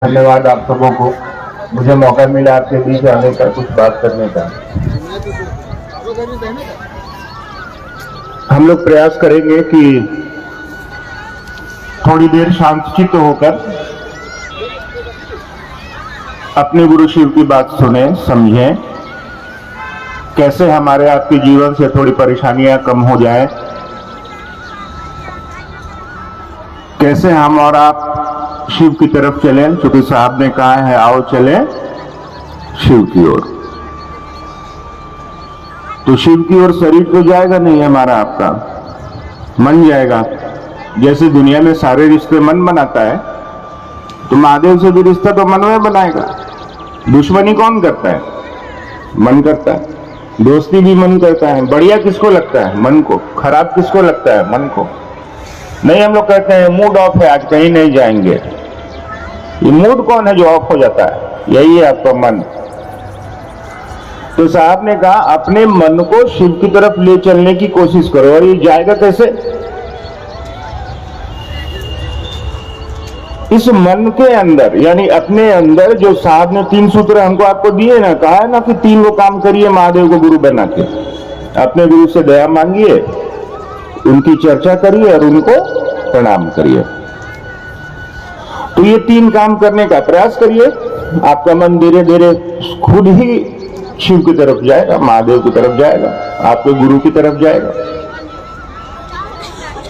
धन्यवाद आप सबों को, मुझे मौका मिला आपके बीच आने का, कुछ बात करने का। हम लोग प्रयास करेंगे कि थोड़ी देर शांतचित्त होकर अपने गुरु शिव की बात सुने, समझें, कैसे हमारे आपके जीवन से थोड़ी परेशानियां कम हो जाए, कैसे हम और आप शिव की तरफ चलें, क्योंकि साहब ने कहा है आओ चले शिव की ओर। तो शिव की ओर शरीर तो जाएगा नहीं हमारा आपका, मन जाएगा। जैसे दुनिया में सारे रिश्ते मन बनाता है, तो महादेव से भी रिश्ता तो मन में बनाएगा। दुश्मनी कौन करता है? मन करता है। दोस्ती भी मन करता है। बढ़िया किसको लगता है? मन को। खराब किसको लगता है? मन को। नहीं, हम लोग कहते हैं मूड ऑफ है, आज कहीं नहीं जाएंगे। ये मूड कौन है जो ऑफ हो जाता है? यही है आपका मन। तो साहब ने कहा अपने मन को शिव की तरफ ले चलने की कोशिश करो। और ये जाएगा कैसे? इस मन के अंदर, यानी अपने अंदर, जो साहब ने 3 सूत्र हमको आपको दिए ना, कहा है ना कि 3 वो काम करिए महादेव को गुरु बना के। अपने गुरु से दया मांगिए, उनकी चर्चा करिए और उनको प्रणाम करिए। तो ये 3 काम करने का प्रयास करिए, आपका मन धीरे धीरे खुद ही शिव की तरफ जाएगा, महादेव की तरफ जाएगा, आपके गुरु की तरफ जाएगा।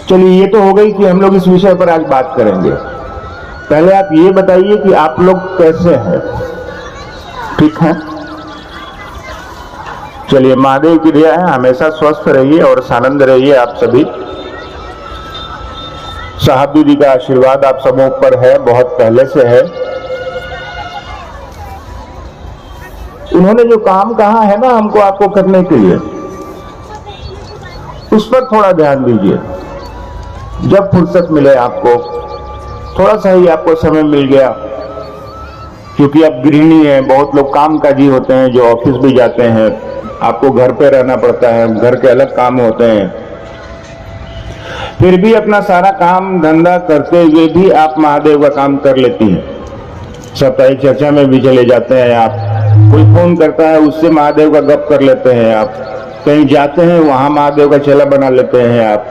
चलिए, ये तो हो गई कि हम लोग इस विषय पर आज बात करेंगे। पहले आप ये बताइए कि आप लोग कैसे हैं? ठीक है? चलिए, महादेव की दया है, हमेशा स्वस्थ रहिए और आनंद रहिए आप सभी। साहब दीदी का आशीर्वाद आप सबों पर है, बहुत पहले से है। उन्होंने जो काम कहा है ना हमको आपको करने के लिए, उस पर थोड़ा ध्यान दीजिए। जब फुर्सत मिले आपको, थोड़ा सा ही आपको समय मिल गया, क्योंकि आप गृहिणी हैं, बहुत लोग कामकाजी होते हैं जो ऑफिस भी जाते हैं, आपको घर पे रहना पड़ता है, घर के अलग काम होते हैं, फिर भी अपना सारा काम धंधा करते हुए भी आप महादेव का काम कर लेती हैं। साप्ताहिक चर्चा में भी चले जाते हैं आप, कोई फोन करता है उससे महादेव का गप कर लेते हैं आप, कहीं जाते हैं वहां महादेव का चेला बना लेते हैं आप।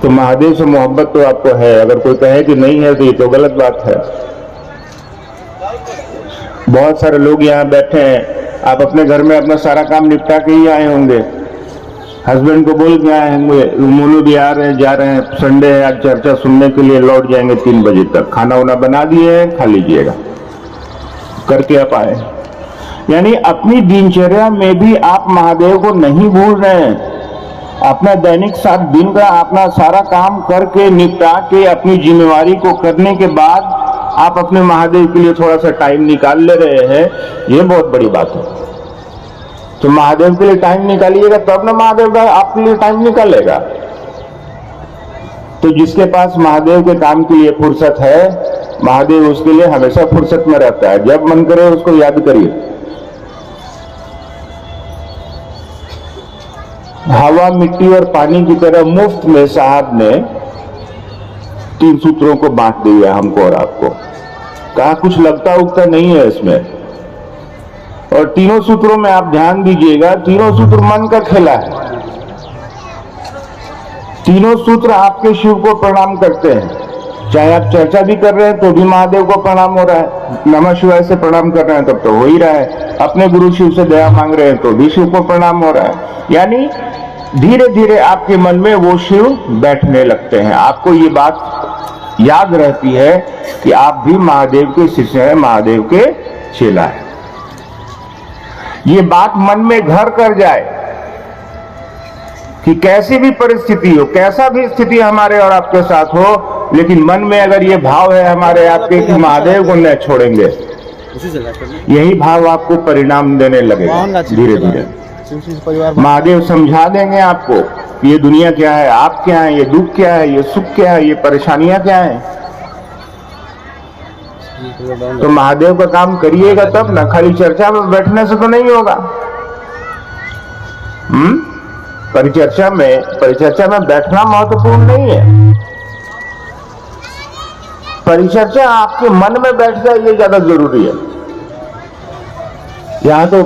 तो महादेव से मोहब्बत तो आपको है। अगर कोई कहे कि नहीं है तो ये तो गलत बात है। बहुत सारे लोग यहाँ बैठे हैं, आप अपने घर में अपना सारा काम निपटा के ही आए होंगे, हस्बैंड को बोल के आए होंगे, मोनू भी आ रहे हैं, जा रहे हैं, संडे है आज चर्चा सुनने के लिए, लौट जाएंगे 3 बजे तक। खाना वाना बना दिए, खा लीजिएगा करके आप आए। यानी अपनी दिनचर्या में भी आप महादेव को नहीं भूल रहे हैं। अपना दैनिक 7 दिन का अपना सारा काम करके निपटा के अपनी जिम्मेवारी को करने के बाद आप अपने महादेव के लिए थोड़ा सा टाइम निकाल ले रहे हैं, ये बहुत बड़ी बात है। तो महादेव के लिए टाइम निकालिएगा तब ना महादेव आपके लिए टाइम निकालेगा। तो जिसके पास महादेव के काम के लिए फुर्सत है, महादेव उसके लिए हमेशा फुर्सत में रहता है। जब मन करे उसको याद करिए। हवा, मिट्टी और पानी की तरह मुफ्त में साहब ने 3 सूत्रों को बांट दिया हमको और आपको। कहा कुछ लगता उगता नहीं है इसमें। और तीनों सूत्रों में आप ध्यान दीजिएगा, तीनों सूत्र मन का खेला है। तीनों सूत्र आपके शिव को प्रणाम करते हैं। चाहे आप चर्चा भी कर रहे हैं तो भी महादेव को प्रणाम हो रहा है, नमः शिवाय से प्रणाम कर रहे हैं तब तो हो ही रहा है, अपने गुरु शिव से दया मांग रहे हैं तो भी शिव को प्रणाम हो रहा है। यानी धीरे धीरे आपके मन में वो शिव बैठने लगते हैं। आपको ये बात याद रहती है कि आप भी महादेव के शिष्य हैं, महादेव के चेला हैं। ये बात मन में घर कर जाए कि कैसी भी परिस्थिति हो, कैसा भी स्थिति हमारे और आपके साथ हो, लेकिन मन में अगर ये भाव है हमारे आपके कि महादेव को न छोड़ेंगे, यही भाव आपको परिणाम देने लगेगा। धीरे धीरे महादेव समझा देंगे आपको कि ये दुनिया क्या है, आप क्या है, ये दुख क्या है, ये सुख क्या है, ये परेशानियां क्या है। तो महादेव का काम करिएगा तब ना, खाली चर्चा में बैठने से तो नहीं होगा। परिचर्चा में बैठना महत्वपूर्ण नहीं है। परिचर्चा आपके मन में बैठ जाए, ये ज्यादा जरूरी है। यहाँ तो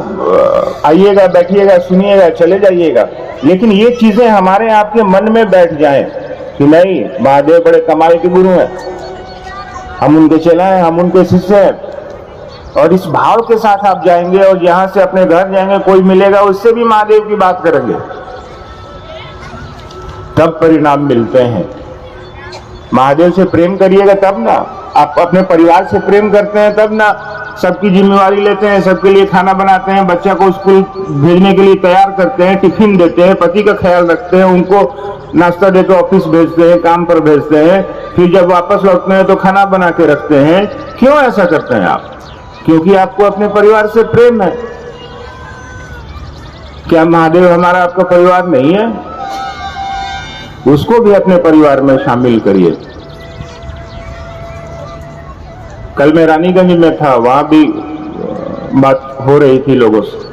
आइएगा, बैठिएगा, सुनिएगा, चले जाइएगा, लेकिन ये चीजें हमारे आपके मन में बैठ जाएं कि नहीं, महादेव बड़े कमाल के गुरु हैं, हम उनके चेला हैं, हम उनके शिष्य हैं। और इस भाव के साथ आप जाएंगे और यहां से अपने घर जाएंगे, कोई मिलेगा उससे भी महादेव की बात करेंगे, तब परिणाम मिलते हैं। महादेव से प्रेम करिएगा तब ना, आप अपने परिवार से प्रेम करते हैं तब ना, सबकी जिम्मेवारी लेते हैं, सबके लिए खाना बनाते हैं, बच्चा को स्कूल भेजने के लिए तैयार करते हैं, टिफिन देते हैं, पति का ख्याल रखते हैं, उनको नाश्ता देकर ऑफिस भेजते हैं, काम पर भेजते हैं, फिर जब वापस लौटते हैं तो खाना बना के रखते हैं। क्यों ऐसा करते हैं आप? क्योंकि आपको अपने परिवार से प्रेम है। क्या महादेव हमारा आपका परिवार नहीं है? उसको भी अपने परिवार में शामिल करिए। कल मैं रानीगंज में था, वहां भी बात हो रही थी लोगों से।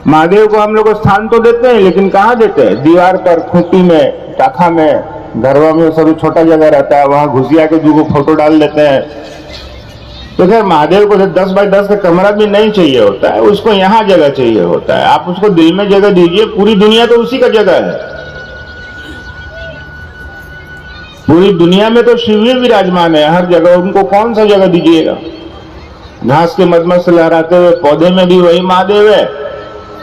महादेव को हम लोग स्थान तो देते हैं, लेकिन कहाँ देते हैं? दीवार पर, खूंटी में, टाखा में, घरवा में सब छोटा जगह रहता है, वहां घुसिया के दो फोटो डाल देते हैं। तो खैर महादेव को 10 बाय 10 का कमरा भी नहीं चाहिए होता है, उसको यहाँ जगह चाहिए होता है। आप उसको दिल में जगह दीजिए, पूरी दुनिया तो उसी का जगह है। पूरी दुनिया में तो शिव ही विराजमान है हर जगह, उनको कौन सा जगह दीजिएगा? घास के मदमस्त लहराते हुए पौधे में भी वही महादेव है,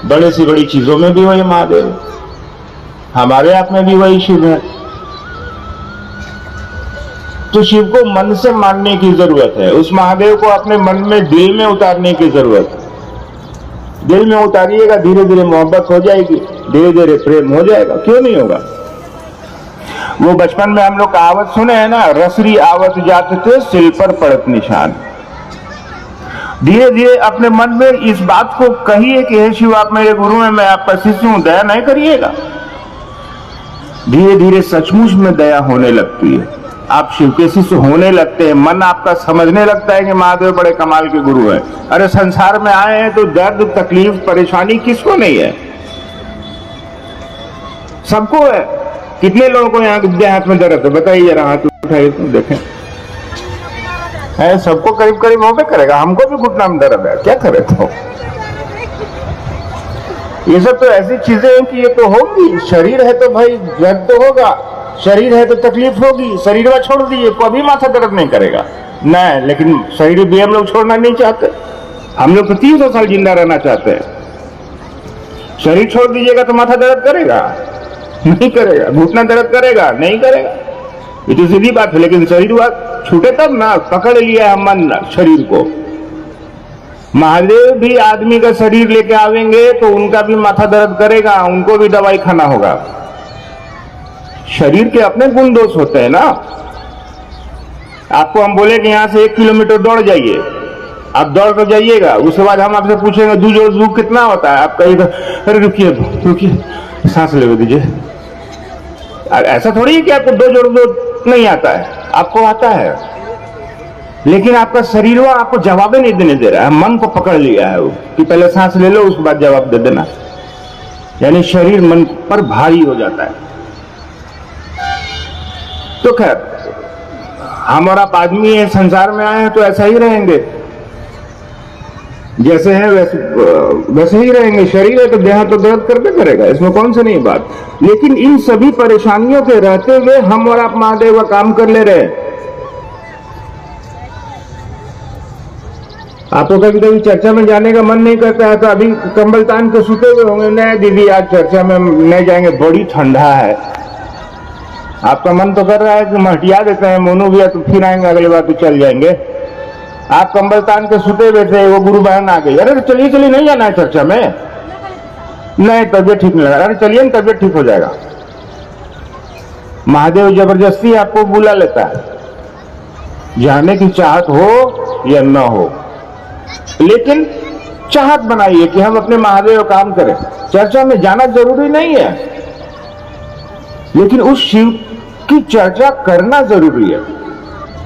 बड़े से बड़ी चीजों में भी वही महादेव है, हमारे आप में भी वही शिव है। तो शिव को मन से मानने की जरूरत है, उस महादेव को अपने मन में, दिल में उतारने की जरूरत है। दिल में उतारिएगा, धीरे धीरे मोहब्बत हो जाएगी, धीरे धीरे प्रेम हो जाएगा। क्यों नहीं होगा? वो बचपन में हम लोग कहावत सुने हैं ना, रसरी आवत जात थे सिल पर पड़त निशान। धीरे धीरे अपने मन में इस बात को कहिए कि हे शिव, आप मेरे गुरु हैं, मैं आपका शिष्य हूं, दया नहीं करिएगा। धीरे धीरे सचमुच में दया होने लगती है, आप शिव के शिष्य होने लगते हैं, मन आपका समझने लगता है कि महादेव बड़े कमाल के गुरु हैं। अरे संसार में आए हैं तो दर्द, तकलीफ, परेशानी किसको नहीं है? सबको है। कितने लोगों को यहाँ विद्या हाथ में दर्द है? बताइए जरा, हाथ उठाइए तो देखें। है, सबको करीब करीब होबे करेगा। हमको भी घुटना में दर्द है, क्या करे? तो ये सब तो ऐसी चीजें हैं कि ये तो होगी। शरीर है तो भाई दर्द तो होगा, शरीर है तो तकलीफ होगी। शरीर में छोड़ दीजिए, कभी माथा दर्द नहीं करेगा नहीं, लेकिन शरीर भी हम लोग छोड़ना नहीं चाहते। हम लोग तो 300 साल जिंदा रहना चाहते हैं। शरीर छोड़ दीजिएगा तो माथा दर्द करेगा? नहीं करेगा। घुटना दर्द करेगा? नहीं करेगा। ये तो सीधी बात है। लेकिन शरीर बात छूटे तब ना, पकड़ लिया है मन शरीर को। महादेव भी आदमी का शरीर लेके आवेंगे तो उनका भी माथा दर्द करेगा, उनको भी दवाई खाना होगा। शरीर के अपने गुण दोष होते हैं ना। आपको हम बोले कि यहां से 1 किलोमीटर दौड़ जाइए, आप दौड़ कर जाइएगा, उसके बाद हम आपसे पूछेंगे दू जोड़ दू कितना होता है? आप कहिएगा अरे रुकिए रुकिए, सांस ले दीजिए। ऐसा थोड़ी है कि आपको 2 जोड़ 2 नहीं आता है, आपको आता है, लेकिन आपका शरीर वो आपको जवाब ही नहीं देने दे रहा है। मन को पकड़ लिया है वो कि पहले सांस ले लो, उसके बाद जवाब दे देना। यानी शरीर मन पर भारी हो जाता है। तो खैर, हम और आप आदमी हैं, संसार में आए हैं तो ऐसा ही रहेंगे, जैसे हैं वैसे ही रहेंगे। शरीर है तो देह तो दर्द करके करेगा, इसमें कौन सी नहीं बात। लेकिन इन सभी परेशानियों के रहते हुए हम और आप महादेव का काम कर ले रहे हैं। आपको कभी कभी चर्चा में जाने का मन नहीं करता है तो अभी कंबल तान के सुते हुए होंगे, नहीं दीदी आज चर्चा में नहीं जाएंगे, बड़ी ठंडा है। आपका मन तो कर रहा है कि हम हटिया देते हैं, मोनू भैया तो फिर आएंगे अगली बार तो चल जाएंगे। आप कंबल तान के सुते हुए थे, वो गुरु बहन आ गई, अरे चलिए चलिए नहीं जाना है चर्चा में, नहीं तबियत ठीक नहीं लगा, अरे चलिए ना तबियत ठीक हो जाएगा। महादेव जबरदस्ती आपको बुला लेता है, जाने की चाहत हो या न हो, लेकिन चाहत बनाइए कि हम अपने महादेव काम करें। चर्चा में जाना जरूरी नहीं है, लेकिन उस शिव की चर्चा करना जरूरी है।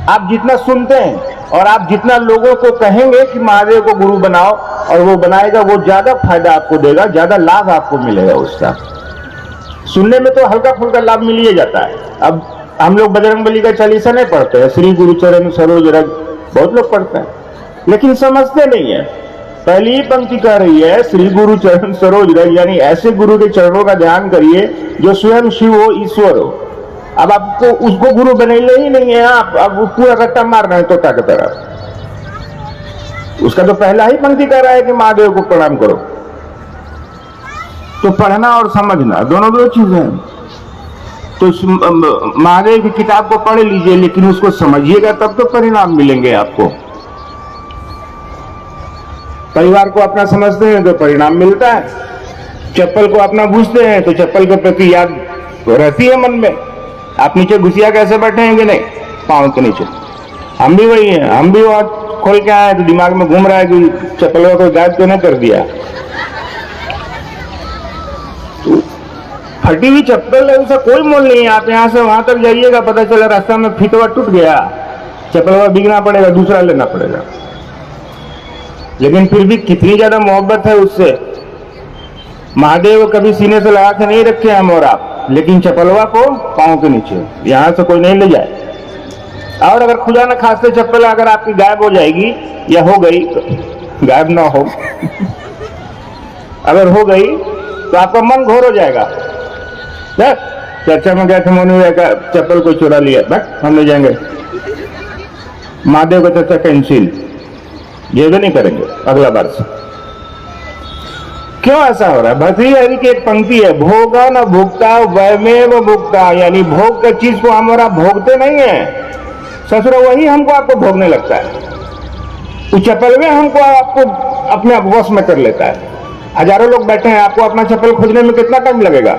आप जितना सुनते हैं और आप जितना लोगों को कहेंगे कि महादेव को गुरु बनाओ और वो बनाएगा, वो ज्यादा फायदा आपको देगा, ज्यादा लाभ आपको मिलेगा उसका। सुनने में तो हल्का फुल्का लाभ मिल ही जाता है। अब हम लोग बजरंगबली का चालीसा नहीं पढ़ते हैं, श्री गुरु चरण सरोज रज बहुत लोग पढ़ते हैं, लेकिन समझते नहीं है। पहली ही पंक्ति कह रही है श्री गुरु चरण सरोज रज, यानी ऐसे गुरु के चरणों का ध्यान करिए जो स्वयं शिव हो, ईश्वर हो। अब आपको उसको गुरु बनेले ही नहीं है, आप अब पूरा रट्टा मार रहे हैं तोता की तरह। उसका तो पहला ही पंक्ति कह रहा है कि महादेव को प्रणाम करो। तो पढ़ना और समझना दोनों दो चीजें हैं। तो महादेव की किताब को पढ़ लीजिए, लेकिन उसको समझिएगा तब तो परिणाम मिलेंगे आपको। परिवार को अपना समझते हैं तो परिणाम मिलता है, चप्पल को अपना बूझते हैं तो चप्पल के प्रति याद रहती है मन में। आप नीचे घुसिया कैसे बैठे हैं कि नहीं, पांव के नीचे। हम भी वही हैं, हम भी वहां खोल के आए तो दिमाग में घूम रहा है कि चप्पलों को गायब तो नहीं कर दिया। तो फटी हुई चप्पल है, उसका कोई मोल नहीं है। आप यहां से वहां तक जाइएगा, पता चला रास्ता में फिटवा टूट गया, चप्पल बिकना पड़ेगा, दूसरा लेना पड़ेगा। लेकिन फिर भी कितनी ज्यादा मोहब्बत है उससे। महादेव कभी सीने से लगा के नहीं रखे हम और आप, लेकिन चप्पलवा को पांव के नीचे, यहां से कोई नहीं ले जाए। और अगर खुदा न खास्ते चप्पल अगर आपकी गायब हो जाएगी या हो गई, गायब ना हो अगर हो गई तो आपका मन घोर हो जाएगा। चर्चा में गए थे, मोनू का चप्पल को चुरा लिया, बस हम ले जाएंगे। महादेव का चर्चा कैंसिल, ये भी नहीं करेंगे अगला बार से। क्यों ऐसा हो रहा है? भर्तृहरि की एक पंक्ति है, भोगा न भुगता वयमेव भुगता, यानी भोग की चीज को हम और आप भोगते नहीं है, ससुर वही हमको आपको भोगने लगता है। उस चप्पल में हमको आपको अपने वश में कर लेता है। हजारों लोग बैठे हैं, आपको अपना चप्पल खोजने में कितना टाइम लगेगा?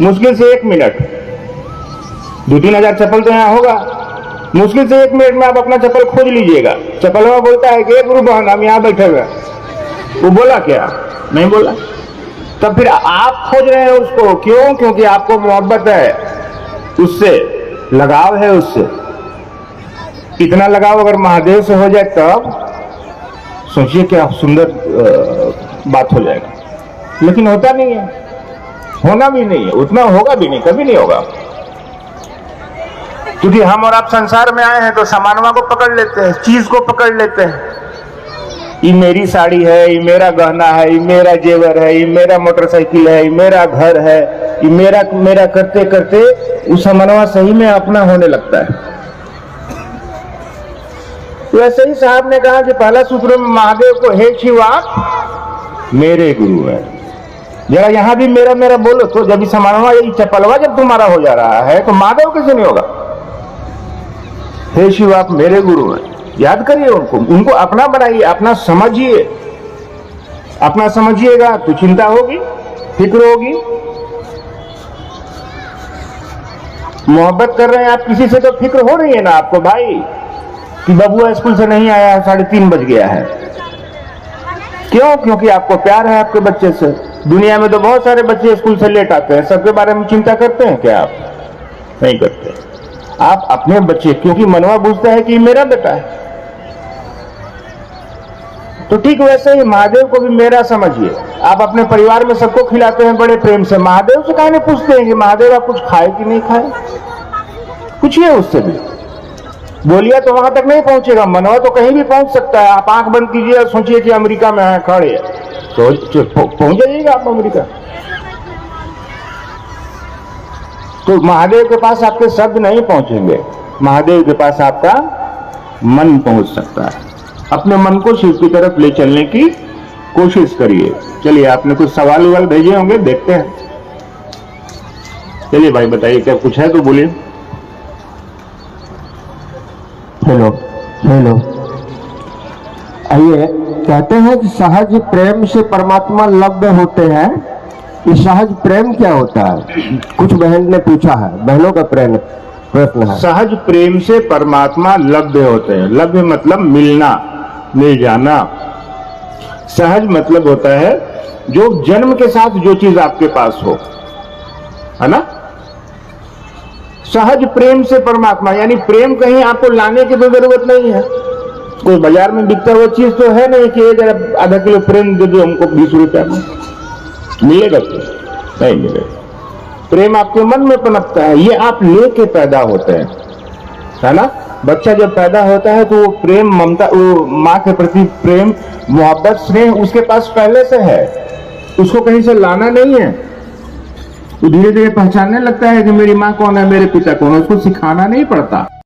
मुश्किल से 1 मिनट। 2-3 हजार चप्पल तो यहाँ होगा, मुश्किल से 1 मिनट में आप अपना चप्पल खोज लीजिएगा। चप्पल में बोलता है कि गुरु बहन हम यहाँ बैठे हुए, वो बोला क्या? नहीं बोला। तब फिर आप खोज रहे हैं उसको, क्यों? क्योंकि आपको मोहब्बत है उससे, लगाव है उससे। इतना लगाव अगर महादेव से हो जाए तब सोचिए क्या सुंदर बात हो जाएगा। लेकिन होता नहीं है, होना भी नहीं है, उतना होगा भी नहीं, कभी नहीं होगा। क्योंकि हम और आप संसार में आए हैं तो सामानवा को पकड़ लेते हैं, चीज को पकड़ लेते हैं। ये मेरी साड़ी है, ये मेरा गहना है, ये मेरा जेवर है, ये मेरा मोटरसाइकिल है, ये मेरा घर है, ये मेरा करते करते उस सामानवा सही में अपना होने लगता है। वैसे ही साहब ने कहा कि पहला सूत्र में महादेव को हे शिव आप मेरे गुरु है। जरा यहां भी मेरा मेरा बोलो तो, जब समानवा यही चपलवा जब तुम्हारा हो जा रहा है तो महादेव कैसे नहीं होगा? हे शिव आप मेरे गुरु हैं, याद करिए उनको अपना बनाइए, अपना समझिए। अपना समझिएगा तो चिंता होगी, फिक्र होगी। मोहब्बत कर रहे हैं आप किसी से तो फिक्र हो रही है ना आपको भाई, कि बबुआ स्कूल से नहीं आया है, 3:30 बज गया है। क्यों? क्योंकि आपको प्यार है आपके बच्चे से। दुनिया में तो बहुत सारे बच्चे स्कूल से लेट आते हैं, सबके बारे में चिंता करते हैं क्या आप? नहीं करते। आप अपने बच्चे, क्योंकि मनवा बुझता है कि मेरा बेटा है, तो ठीक वैसे ही महादेव को भी मेरा समझिए। आप अपने परिवार में सबको खिलाते हैं बड़े प्रेम से, महादेव से काहे नहीं पूछते हैं कि महादेव आप कुछ खाए कि नहीं खाए? पूछिए उससे भी। बोलिया तो वहां तक नहीं पहुंचेगा, मनवा तो कहीं भी पहुंच सकता है। आप आंख बंद कीजिए और सोचिए कि अमेरिका में है, खड़े है, तो पहुंच जाइएगा आप अमेरिका। तो महादेव के पास आपके शब्द नहीं पहुंचेंगे, महादेव के पास आपका मन पहुंच सकता है। अपने मन को शिव की तरफ ले चलने की कोशिश करिए। चलिए, आपने कुछ सवाल उवाल भेजे होंगे, देखते हैं। चलिए भाई बताइए, क्या कुछ है तो बोलिए। हेलो हेलो, आइए। कहते हैं कि सहज प्रेम से परमात्मा लब्ध होते हैं। ये सहज प्रेम क्या होता है? कुछ बहन ने पूछा है, बहनों का प्रश्न है। सहज प्रेम से परमात्मा लब्ध होते हैं। लब्ध मतलब मिलना, मिल जाना। सहज मतलब होता है जो जन्म के साथ जो चीज आपके पास हो, है ना। सहज प्रेम से परमात्मा, यानी प्रेम कहीं आपको लाने की तो जरूरत नहीं है। कोई बाजार में बिकता हुआ चीज तो है नहीं कि जरा आधा किलो प्रेम दे दो हमको 20 रुपया में, मिलेगा तो नहीं मिलेगा। प्रेम आपके मन में पनपता है, ये आप लेके पैदा होते हैं, है ना। बच्चा जब पैदा होता है तो वो प्रेम ममता, वो माँ के प्रति प्रेम मोहब्बत स्नेह उसके पास पहले से है, उसको कहीं से लाना नहीं है। वो धीरे धीरे पहचानने लगता है कि मेरी माँ कौन है, मेरे पिता कौन है, उसको सिखाना नहीं पड़ता।